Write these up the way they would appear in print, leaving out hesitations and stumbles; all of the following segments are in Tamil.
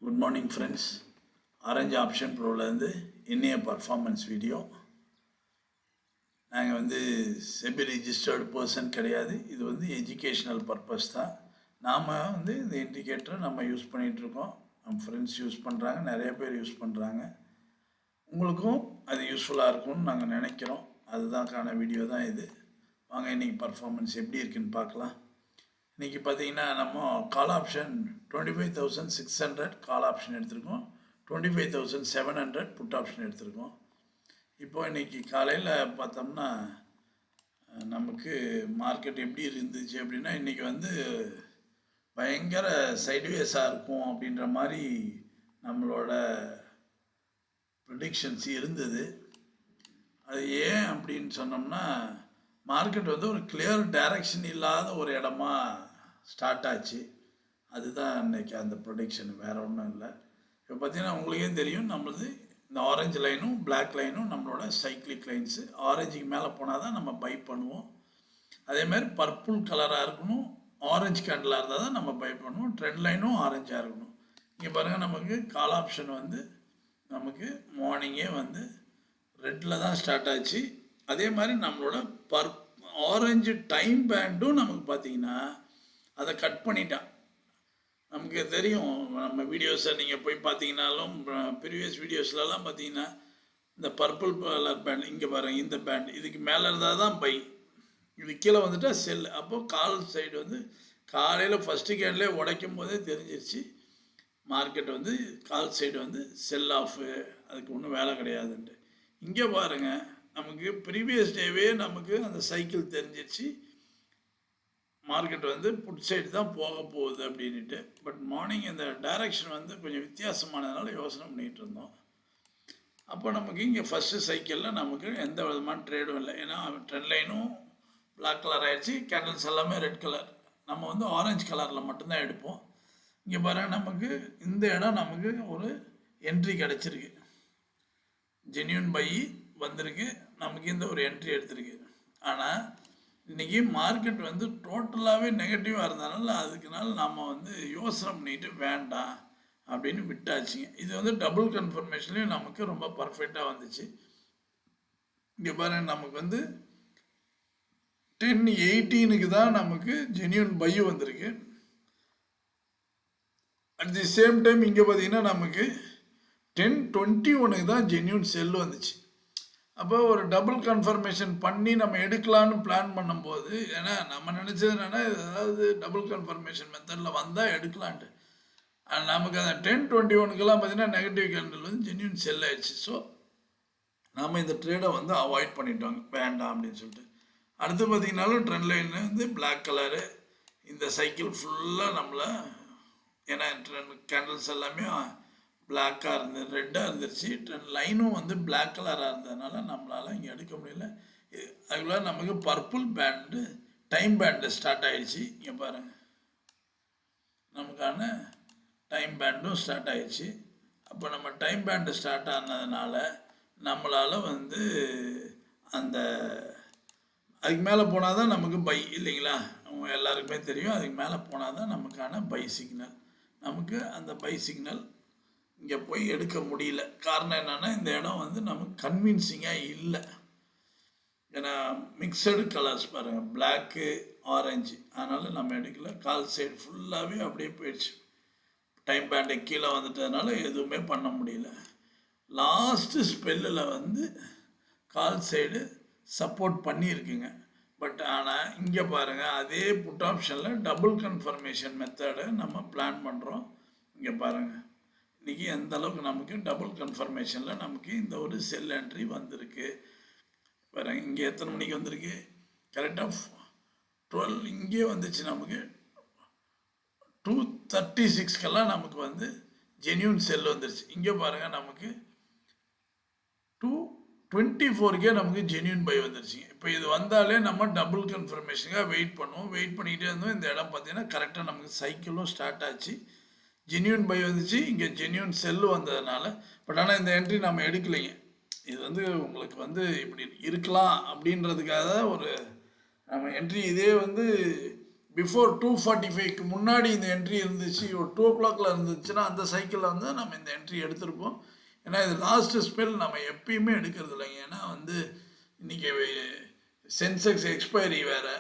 Good morning friends. Orange Option Proலேருந்து இன்னைய பர்ஃபார்மன்ஸ் வீடியோ. நாங்கள் செபி ரிஜிஸ்டர்டு பர்சன் கிடையாது. இது எஜுகேஷ்னல் பர்பஸ் தான். நாம் இந்த இண்டிகேட்டரை நம்ம யூஸ் பண்ணிகிட்ருக்கோம். நம்ம ஃப்ரெண்ட்ஸ் யூஸ் பண்ணுறாங்க, நிறைய பேர் யூஸ் பண்ணுறாங்க. உங்களுக்கும் அது யூஸ்ஃபுல்லாக இருக்கும்னு நாங்கள் நினைக்கிறோம். அதுதான்க்கான வீடியோ தான் இது. வாங்க இன்றைக்கி பர்ஃபார்மன்ஸ் எப்படி இருக்குன்னு பார்க்கலாம். இன்றைக்கி பார்த்தீங்கன்னா நம்ம கால் ஆப்ஷன் 25,600 கால் ஆப்ஷன் எடுத்திருக்கோம். 25,700 புட் ஆப்ஷன் எடுத்திருக்கோம். இப்போ இன்றைக்கி காலையில் பார்த்தோம்னா நமக்கு மார்க்கெட் எப்படி இருந்துச்சு அப்படின்னா, இன்றைக்கி பயங்கர சைட்வேஸாக இருக்கும் அப்படின்ற மாதிரி நம்மளோட ப்ரிடிக்ஷன்ஸ் இருந்தது. அது ஏன் அப்படின்னு சொன்னோம்னா, மார்க்கெட் ஒரு கிளியர் டைரக்ஷன் இல்லாத ஒரு இடமா ஸ்டார்ட் ஆச்சு. அதுதான் இன்றைக்கி அந்த ப்ரொடிக்ஷன், வேறு ஒன்றும் இல்லை. இப்போ பார்த்தீங்கன்னா உங்களுக்கே தெரியும், நம்மளது இந்த ஆரஞ்சு லைனும் பிளாக் லைனும் நம்மளோட சைக்ளிக் லைன்ஸு. ஆரஞ்சுக்கு மேலே போனால் தான் நம்ம பை பண்ணுவோம். அதேமாதிரி பர்பிள் கலராக இருக்கணும், ஆரஞ்சு கேண்டலாக இருந்தால் தான் நம்ம பை பண்ணுவோம். ட்ரெண்ட் லைனும் ஆரஞ்சாக இருக்கணும். இங்கே பாருங்கள், நமக்கு கால் ஆப்ஷன் நமக்கு மார்னிங்கே ரெட்டில் தான் ஸ்டார்ட் ஆச்சு. அதே மாதிரி நம்மளோட ஆரஞ்சு டைம் பேண்டும் நமக்கு பார்த்தீங்கன்னா அதை கட் பண்ணிட்டான். நமக்கு தெரியும், நம்ம வீடியோஸை நீங்கள் போய் பார்த்தீங்கன்னாலும் ப்ரீவியஸ் வீடியோஸ்லலாம் பார்த்தீங்கன்னா இந்த பர்பிள் கலர் பேண்ட் இங்கே பாருங்கள், இந்த பேண்ட் இதுக்கு மேலே இருந்தால் தான் பை, இது கீழே வந்துட்டால் செல். அப்போது கால் சைடு காலையில் ஃபஸ்ட்டு கேண்ட்லேயே உடைக்கும் போதே தெரிஞ்சிருச்சு மார்க்கெட் கால் சைடு செல் ஆஃபு, அதுக்கு ஒன்றும் வேலை கிடையாதுன்ட்டு. இங்கே பாருங்கள், நமக்கு ப்ரீவியஸ் டேவே நமக்கு அந்த சைக்கிள் தெரிஞ்சிருச்சு மார்க்கெட் புட் சைடு தான் போக போகுது அப்படின்ட்டு. பட் மார்னிங் இந்த டைரக்ஷன் கொஞ்சம் வித்தியாசமானதுனால யோசனை பண்ணிகிட்டு இருந்தோம். அப்போ நமக்கு இங்கே ஃபஸ்ட்டு சைக்கிளில் நமக்கு எந்த விதமான ட்ரேடும் இல்லை. ஏன்னா ட்ரெண்ட் லைனும் பிளாக் கலர் ஆகிடுச்சு, கேண்டல்ஸ் எல்லாமே ரெட் கலர். நம்ம ஆரஞ்சு கலரில் மட்டும்தான் எடுப்போம். இங்கே பாருங்கள், நமக்கு இந்த இடம் நமக்கு ஒரு என்ட்ரி கிடச்சிருக்கு, ஜென்யூன் பை வந்திருக்கு, நமக்கு இந்த ஒரு என்ட்ரி எடுத்திருக்கு. ஆனால் இன்றைக்கி மார்க்கெட் டோட்டலாகவே நெகட்டிவாக இருந்ததுனால அதுக்குனால நாம் யோசனை பண்ணிட்டு வேண்டாம் அப்படின்னு விட்டாச்சுங்க. இது டபுள் கன்ஃபர்மேஷன்லேயும் நமக்கு ரொம்ப பர்ஃபெக்டாக வந்துச்சு. இங்கே பாருங்கள், நமக்கு 10:18 தான் நமக்கு ஜென்யூன் பை வந்திருக்கு. அட் தி சேம் டைம் இங்கே பார்த்தீங்கன்னா நமக்கு 10:21 தான் ஜென்யூன் செல் வந்துச்சு. அப்போ ஒரு டபுள் கன்ஃபர்மேஷன் பண்ணி நம்ம எடுக்கலான்னு பிளான் பண்ணும்போது, ஏன்னா நம்ம நினச்சது என்னென்னா ஏதாவது டபுள் கன்ஃபர்மேஷன் மெத்தடில் வந்தால் எடுக்கலான்ட்டு. நமக்கு அந்த 10:21 பார்த்தீங்கன்னா நெகட்டிவ் கேண்டில் ஜென்யூன் செல் ஆயிடுச்சு. ஸோ நாம் இந்த ட்ரேடை அவாய்ட் பண்ணிட்டோங்க, வேண்டாம் அப்படின்னு சொல்லிட்டு. அடுத்து பார்த்தீங்கன்னாலும் ட்ரெண்ட் லைன் பிளாக் கலரு, இந்த சைக்கிள் ஃபுல்லாக நம்மளை, ஏன்னா கேண்டில்ஸ் எல்லாமே பிளாக்காக இருந்தது, ரெட்டாக இருந்துருச்சு. ட்ரெண்ட் லைனும் பிளாக் கலராக இருந்ததுனால நம்மளால் இங்கே எடுக்க முடியல. அதுக்குள்ள நமக்கு purple band time band start ஆகிடுச்சு. இங்கே பாருங்கள், நமக்கான டைம் பேண்டும் ஸ்டார்ட் ஆகிடுச்சு. அப்போ நம்ம டைம் பேண்டு ஸ்டார்ட் ஆனதுனால நம்மளால் அந்த அதுக்கு மேலே போனால் தான் நமக்கு பை இல்லைங்களா, அவங்க எல்லாருக்குமே தெரியும். அதுக்கு மேலே போனால் தான் நமக்கான பை சிக்னல். நமக்கு அந்த பை சிக்னல் இங்கே போய் எடுக்க முடியல. காரணம் என்னென்னா, இந்த இடம் நமக்கு கன்வின்சிங்காக இல்லை. ஏன்னா மிக்சடு கலர்ஸ் பாருங்கள், பிளாக்கு ஆரஞ்சு, அதனால் நம்ம எடுக்கல. கால் சைடு ஃபுல்லாகவே அப்படியே போயிடுச்சு. டைம் பேண்டை கீழே வந்துட்டதுனால எதுவுமே பண்ண முடியல. லாஸ்ட்டு ஸ்பெல்லில் கால் சைடு சப்போர்ட் பண்ணியிருக்குங்க. பட் ஆனால் இங்கே பாருங்கள், அதே புட் ஆப்ஷனில் டபுள் கன்ஃபர்மேஷன் மெத்தடை நம்ம பிளான் பண்ணுறோம். இங்கே பாருங்கள், இன்றைக்கி எந்த அளவுக்கு நமக்கு டபுள் கன்ஃபர்மேஷனில் நமக்கு இந்த ஒரு செல் என்ட்ரி வந்திருக்கு. வேறு இங்கே எத்தனை மணிக்கு வந்திருக்கு, கரெக்டாக 12 இங்கே வந்துச்சு. நமக்கு 2:36 நமக்கு ஜென்யூன் செல் வந்துருச்சு. இங்கே பாருங்கள், நமக்கு 2:24 நமக்கு ஜென்யூன் பை வந்துருச்சுங்க. இப்போ இது வந்தாலே நம்ம டபுள் கன்ஃபர்மேஷனுக்காக வெயிட் பண்ணுவோம். வெயிட் பண்ணிக்கிட்டே இருந்தோம். இந்த இடம் பார்த்தீங்கன்னா கரெக்டாக நமக்கு சைக்கிளும் ஸ்டார்ட் ஆச்சு, ஜென்யூன் பை வந்துச்சு, இங்கே ஜென்யூன் செல்லு வந்ததுனால. பட் ஆனால் இந்த என்ட்ரி நம்ம எடுக்கலைங்க. இது உங்களுக்கு இப்படி இருக்கலாம் அப்படின்றதுக்காக ஒரு நம்ம என்ட்ரி இதே பிஃபோர் 2:45க்கு முன்னாடி இந்த என்ட்ரி இருந்துச்சு, ஒரு 2 o'clockல இருந்துச்சுன்னா அந்த சைக்கிளில் வந்து நம்ம இந்த என்ட்ரி எடுத்திருப்போம். ஏன்னா இது லாஸ்ட் ஸ்பெல் நம்ம எப்பயுமே எடுக்கிறது இல்லைங்க. ஏன்னா வந்து இன்றைக்கி சென்செக்ஸ் எக்ஸ்பைரி வேறு,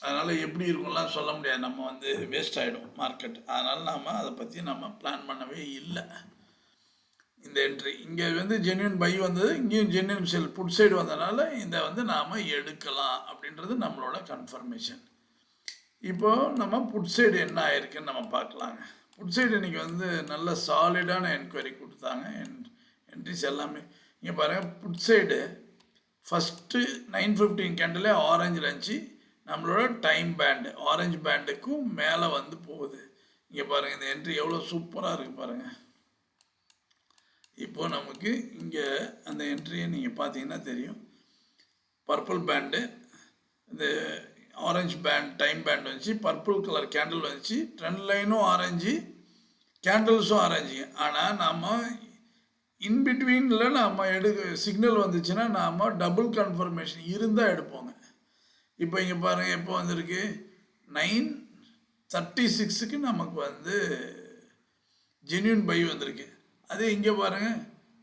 அதனால் எப்படி இருக்கும்லாம் சொல்ல முடியாது. நம்ம வந்து வேஸ்ட் ஆகிடும் மார்க்கெட். அதனால் நம்ம அதை பற்றி நம்ம பிளான் பண்ணவே இல்லை. இந்த என்ட்ரி இங்கே வந்து ஜென்யூன் பை வந்தது, இங்கேயும் ஜென்யூன் செல் புட் சைடு வந்ததுனால இதை வந்து நாம் எடுக்கலாம் அப்படின்றது நம்மளோட கன்ஃபர்மேஷன். இப்போது நம்ம புட் சைடு என்ன ஆயிருக்குன்னு நம்ம பார்க்கலாங்க. புட் சைடு இன்றைக்கி வந்து நல்ல சாலிடான என்கொயரி கொடுத்தாங்க. என்ட்ரிஸ் எல்லாமே இங்கே பாருங்கள். புட் சைடு ஃபஸ்ட்டு 9:15 கேண்டில் ஆரஞ்சில் இருந்துச்சு. நம்மளோட டைம் பேண்டு ஆரஞ்சு பேண்டுக்கும் மேலே வந்து போகுது. இங்கே பாருங்கள், இந்த என்ட்ரி எவ்வளோ சூப்பராக இருக்குது பாருங்கள். இப்போது நமக்கு இங்கே அந்த என்ட்ரியை நீங்கள் பார்த்தீங்கன்னா தெரியும். பர்பிள் பேண்டு, இந்த ஆரஞ்சு பேண்ட் டைம் பேண்ட் வந்துச்சு, பர்பிள் கலர் கேண்டில் வந்துச்சு, ட்ரெண்ட் லைனும் ஆரஞ்சு, கேண்டில்ஸும் ஆரஞ்சுங்க. ஆனால் நாம் இன்பிட்வீனில் நாம் சிக்னல் வந்துச்சுன்னா நாம் டபுள் கன்ஃபர்மேஷன் இருந்தால் எடுப்போங்க. இப்போ இங்கே பாருங்கள், எப்போ வந்திருக்கு 9:36க்கு நமக்கு வந்து ஜென்யூன் பை வந்திருக்கு. அதே இங்கே பாருங்கள்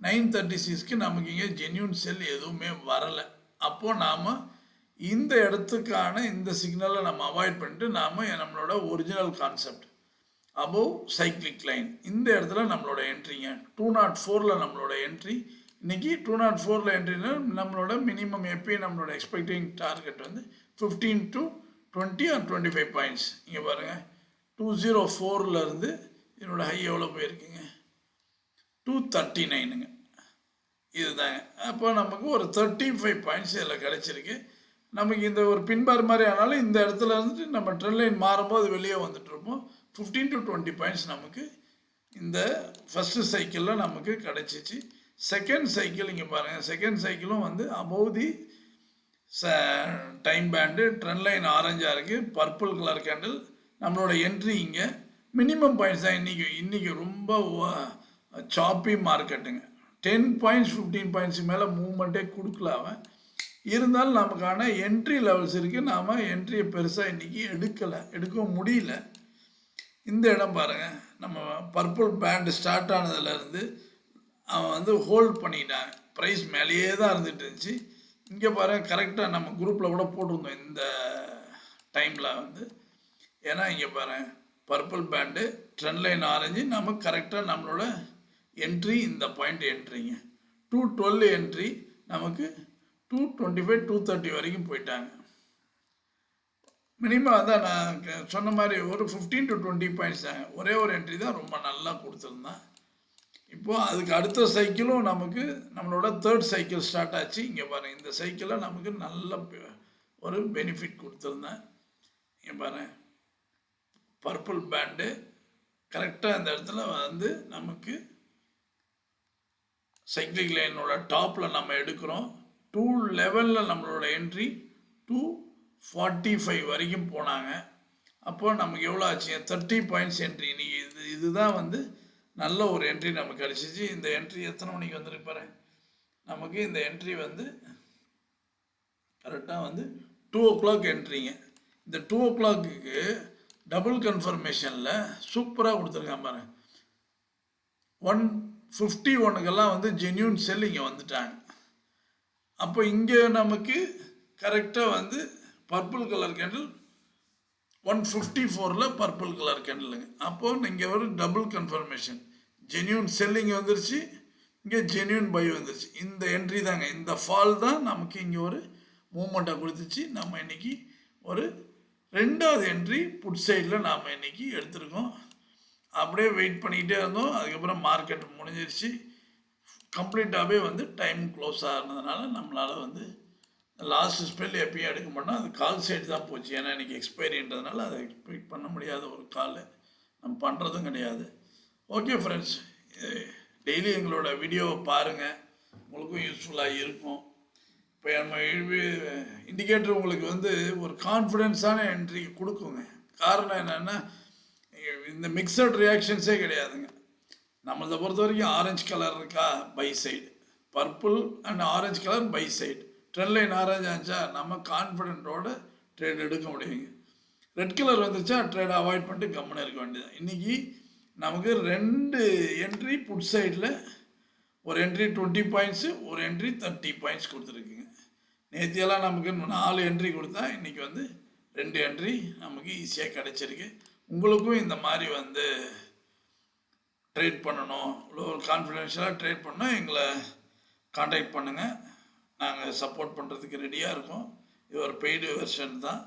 9:36க்கு நமக்கு இங்கே ஜென்யூன் செல் எதுவுமே வரலை. அப்போது நாம் இந்த இடத்துக்கான இந்த சிக்னலை நம்ம அவாய்ட் பண்ணிட்டு நாம் நம்மளோட original concept above cyclic line இந்த இடத்துல நம்மளோட என்ட்ரிங்க 204ல் நம்மளோட என்ட்ரி. இன்றைக்கி 204ல் என்ட்ரினா நம்மளோட மினிமம் எப்பயும் நம்மளோட எக்ஸ்பெக்டிங் டார்கெட் வந்து 15 to 20 or 25 பாயிண்ட்ஸ். இங்கே பாருங்கள் 204ல் இருந்து என்னோட ஹை எவ்வளோ போயிருக்குங்க 239ங்க. இதுதாங்க. அப்போ நமக்கு ஒரு 35 பாயிண்ட்ஸ் இதில் கிடச்சிருக்கு. நமக்கு இந்த ஒரு பின்பார் மாதிரி ஆனாலும் இந்த இடத்துல இருந்துட்டு நம்ம ட்ரெண்ட் லைன் மாறும்போது வெளியே வந்துட்டுருப்போம். 15 to 20 பாயிண்ட்ஸ் நமக்கு இந்த ஃபஸ்ட்டு சைக்கிளில் நமக்கு கிடச்சிச்சு. செகண்ட் சைக்கிள் இங்கே பாருங்கள், செகண்ட் சைக்கிளும் வந்து above the time band, trend line ஆரஞ்சாக இருக்குது, பர்பிள் கலர் கேண்டில். நம்மளோட என்ட்ரி இங்கே மினிமம் பாயிண்ட்ஸ் தான். இன்றைக்கி ரொம்ப சாப்பி மார்க்கெட்டுங்க. 10 பாயிண்ட்ஸ் 15 பாயிண்ட்ஸுக்கு மேலே மூவ்மெண்ட்டே கொடுக்கல அவன். இருந்தாலும் நமக்கான என்ட்ரி லெவல்ஸ் இருக்குது. நாம் என்ட்ரியை பெருசாக இன்றைக்கி எடுக்கவும் முடியல. இந்த இடம் பாருங்கள், நம்ம பர்பிள் பேண்டு ஸ்டார்ட் ஆனதுலேருந்து அவன் வந்து ஹோல்ட் பண்ணிட்டான். ப்ரைஸ் மேலேயே தான் இருந்துகிட்டு இருந்துச்சு. இங்கே பாருங்கள், கரெக்டாக நம்ம குரூப்பில் கூட போட்டிருந்தோம் இந்த டைமில் வந்து. ஏன்னா இங்கே பாருங்கள், purple band, trend line orange, நம்ம கரெக்டாக நம்மளோட என்ட்ரி இந்த பாயிண்ட் என்ட்ரிங்க 212 என்ட்ரி நமக்கு 225 230 வரைக்கும் போயிட்டாங்க. மினிமம் அதான் நான் சொன்ன மாதிரி ஒரு 15 to 20 பாயிண்ட்ஸ் தாங்க. ஒரே ஒரு என்ட்ரி தான் ரொம்ப நல்லா கொடுத்துருந்தான். இப்போது அதுக்கு அடுத்த சைக்கிளும் நமக்கு நம்மளோட தேர்ட் சைக்கிள் ஸ்டார்ட் ஆச்சு. இங்கே பாருங்கள், இந்த சைக்கிளில் நமக்கு நல்ல ஒரு பெனிஃபிட் கொடுத்துருந்தேன். இங்கே பாருங்கள், பர்பிள் பேண்டு கரெக்டாக இந்த இடத்துல வந்து நமக்கு சைக்ளிக் லைனோட டாப்பில் நம்ம எடுக்கிறோம். 211 நம்மளோட என்ட்ரி 245 வரைக்கும் போனாங்க. அப்போ நமக்கு எவ்வளோ ஆச்சு 30 பாயிண்ட்ஸ் என்ட்ரி. இன்றைக்கி இதுதான் வந்து நல்ல ஒரு என்ட்ரி நமக்கு கிடச்சிச்சு. இந்த என்ட்ரி எத்தனை மணிக்கு வந்துருப்பாரு, நமக்கு இந்த என்ட்ரி வந்து கரெக்டாக வந்து 2 o'clock என்ட்ரிங்க. இந்த 2 o'clockக்கு டபுள் கன்ஃபர்மேஷனில் சூப்பராக கொடுத்துருக்கான் பாருங்க. 151க்கெல்லாம் வந்து ஜென்யூன் செல் இங்கே வந்துட்டாங்க. அப்போ இங்கே நமக்கு கரெக்டாக வந்து பர்பிள் கலர் கேண்டில் 154ல் பர்பிள் கலர் கேண்டிலுங்க. அப்போது இங்கே ஒரு டபுள் கன்ஃபர்மேஷன், ஜென்யூன் செல் இங்கே வந்துருச்சு, இங்கே ஜென்யூன் பை வந்துருச்சு. இந்த என்ட்ரி தாங்க, இந்த ஃபால் தான் நமக்கு இங்கே ஒரு மூமெண்ட்டை கொடுத்துச்சு. நம்ம இன்றைக்கி ஒரு 2வது என்ட்ரி புட் சைடில் நாம் இன்றைக்கி எடுத்திருக்கோம். அப்படியே வெயிட் பண்ணிக்கிட்டே இருந்தோம். அதுக்கப்புறம் மார்க்கெட் முடிஞ்சிருச்சு. கம்ப்ளீட்டாகவே வந்து டைம் க்ளோஸ் ஆகிறதுனால நம்மளால் வந்து லாஸ்ட் ஸ்பெல் எப்பயும் எடுக்க மாட்டோம். அது கால் சைடு தான் போச்சு. ஏன்னா இன்றைக்கி எக்ஸ்பைரின்றதுனால அதை எக்ஸ்பெக்ட் பண்ண முடியாத ஒரு கால் நம்ம பண்ணுறதும் கிடையாது. ஓகே ஃப்ரெண்ட்ஸ், டெய்லி எங்களோட வீடியோவை பாருங்கள், உங்களுக்கும் யூஸ்ஃபுல்லாக இருக்கும். இப்போ நம்ம இண்டிகேட்டர் உங்களுக்கு வந்து ஒரு கான்ஃபிடென்ஸான என்ட்ரி கொடுக்குங்க. காரணம் என்னென்னா, இந்த மிக்சட் ரியாக்ஷன்ஸே கிடையாதுங்க. நம்மளை பொறுத்த வரைக்கும் ஆரஞ்சு கலர் இருக்கா, by side, purple and orange colour by side, trend line orange ஆச்சா, நம்ம கான்ஃபிடென்ட்டோட ட்ரேட் எடுக்க முடியுங்க. ரெட் கலர் வந்துச்சா ட்ரேட் அவாய்ட் பண்ணிட்டு கம்முன்னு இருக்க வேண்டியது. இன்றைக்கி நமக்கு 2 என்ட்ரி புட் சைடில், ஒரு என்ட்ரி 20 பாயிண்ட்ஸு, ஒரு என்ட்ரி 30 பாயிண்ட்ஸ் கொடுத்துருக்குங்க. நேத்தியெல்லாம் நமக்கு 4 என்ட்ரி கொடுத்தா இன்றைக்கி வந்து 2 என்ட்ரி நமக்கு ஈஸியாக கிடச்சிருக்கு. உங்களுக்கும் இந்த மாதிரி வந்து ட்ரேட் பண்ணணும், இவ்வளோ ஒரு கான்ஃபிடென்ஷியலாக ட்ரேட் பண்ணால் எங்களை காண்டாக்ட் பண்ணுங்கள். நாங்கள் சப்போர்ட் பண்ணுறதுக்கு ரெடியாக இருக்கோம். இது ஒரு பெய்டு வெர்ஷன் தான்.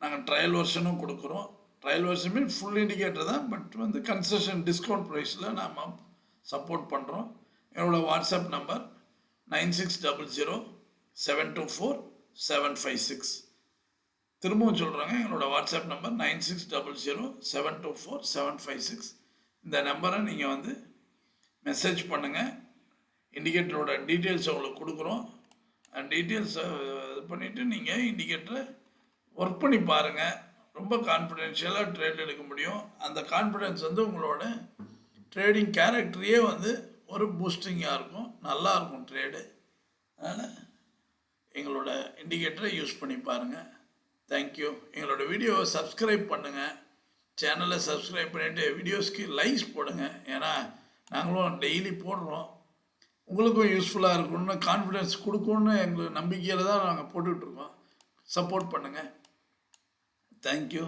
நாங்கள் ட்ரையல் வெர்ஷனும் கொடுக்குறோம். Trial version mean full indicator தான், பட் வந்து கன்செஷன் டிஸ்கவுண்ட் ப்ரைஸில் நாம் சப்போர்ட் பண்ணுறோம். என்னோட வாட்ஸ்அப் நம்பர் 9600-724-756. திரும்பவும் சொல்கிறாங்க, எங்களோட வாட்ஸ்அப் நம்பர் 9600-724-756. இந்த நம்பரை நீங்கள் வந்து மெசேஜ் பண்ணுங்கள். இண்டிகேட்டரோட டீட்டெயில்ஸ் உங்களுக்கு கொடுக்குறோம். டீட்டெயில்ஸை இது பண்ணிவிட்டு நீங்கள் இண்டிகேட்டரை ஒர்க் பண்ணி பாருங்கள். ரொம்ப கான்ஃபிடென்ஷியலாக ட்ரேட் எடுக்க முடியும். அந்த கான்ஃபிடென்ஸ் வந்து உங்களோட ட்ரேடிங் கேரக்டரையே வந்து ஒரு பூஸ்டிங்காக இருக்கும், நல்லாயிருக்கும் ட்ரேடு. அதனால் எங்களோட இண்டிகேட்டரை யூஸ் பண்ணி பாருங்கள். தேங்க்யூ. எங்களோட வீடியோவை சப்ஸ்கிரைப் பண்ணுங்கள். சேனலை சப்ஸ்கிரைப் பண்ணிவிட்டு வீடியோஸ்க்கு லைக்ஸ் போடுங்க. ஏன்னா நாங்களும் டெய்லி போடுறோம், உங்களுக்கும் யூஸ்ஃபுல்லாக இருக்கணும்னு கான்ஃபிடென்ஸ் கொடுக்கணுன்னு எங்களுக்கு நம்பிக்கையில் தான் நாங்கள் போட்டுட்ருக்கோம். சப்போர்ட் பண்ணுங்கள். தேங்க்யூ.